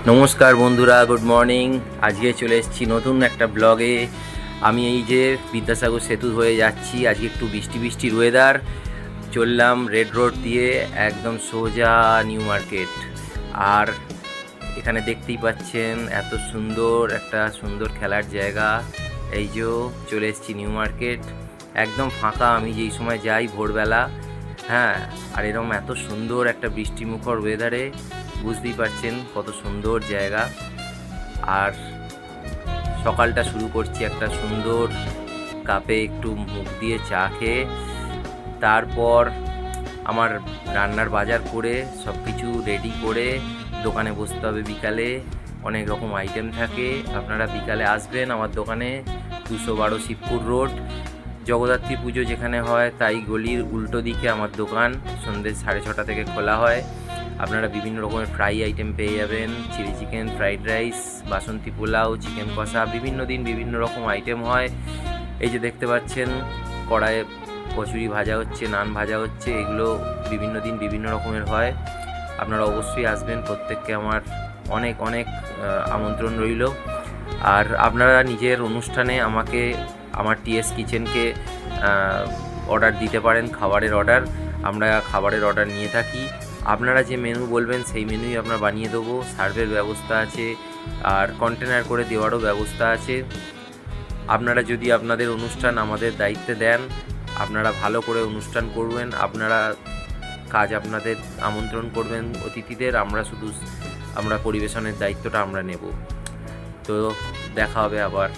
নমস্কার বন্ধুরা, good morning. আজকে চলে এসেছি নতুন একটা ব্লগে। আমি এই যে বিদ্যাসাগর সেতু হয়ে যাচ্ছি। আজকে একটু বৃষ্টি বৃষ্টির ওয়েদার। চললাম রেড রোড দিয়ে একদম সোজা নিউ মার্কেট। আর এখানে দেখতেই পাচ্ছেন এত সুন্দর খেলার জায়গা। এই যে চলে এসেছি নিউ মার্কেট, একদম ফাঁকা। আমি যেই সময় যাই ভোরবেলা, হ্যাঁ। আর এরকম এত সুন্দর একটা বৃষ্টিমুখর ওয়েদারে বুঝতেই পারছেন কত সুন্দর জায়গা। আর সকালটা শুরু করছি একটা সুন্দর কাপে একটু মুখ দিয়ে চা খেয়ে। তারপর আমার রান্নার বাজার করে সব কিছু রেডি করে দোকানে বসতে হবে। বিকালে অনেক রকম আইটেম থাকে। আপনারা বিকালে আসবেন আমার দোকানে, 212 শিবপুর রোড। জগদ্ধাত্রী পুজো যেখানে হয় তাই গলির উল্টো দিকে আমার দোকান। সন্ধ্যে 6:30 থেকে খোলা হয়। আপনারা বিভিন্ন রকমের ফ্রাই আইটেম পেয়ে যাবেন, চিলি চিকেন, ফ্রাইড রাইস, বাসন্তী পোলাও, চিকেন কষা। বিভিন্ন দিন বিভিন্ন রকম আইটেম হয়। এই যে দেখতে পাচ্ছেন কড়াইয়ে কচুরি ভাজা হচ্ছে, নান ভাজা হচ্ছে। এগুলো বিভিন্ন দিন বিভিন্ন রকমের হয়। আপনারা অবশ্যই আসবেন, প্রত্যেককে আমার অনেক অনেক আমন্ত্রণ রইল। আর আপনারা নিজের অনুষ্ঠানে আমাকে আমার টিএস কিচেনকে অর্ডার দিতে পারেন, খাবারের অর্ডার। আমরা খাবারের অর্ডার নিয়ে থাকি। আপনারা যে মেনু বলবেন সেই মেনুই আমরা বানিয়ে দেবো। সার্ভের ব্যবস্থা আছে, আর কন্টেনার করে দেওয়ারও ব্যবস্থা আছে। আপনারা যদি আপনাদের অনুষ্ঠান আমাদের দায়িত্বে দেন, আপনারা ভালো করে অনুষ্ঠান করবেন। আপনারা আপনাদের আমন্ত্রণ করবেন অতিথিদের, আমরা পরিবেশনের দায়িত্বটা আমরা নেব। তো দেখা হবে আবার।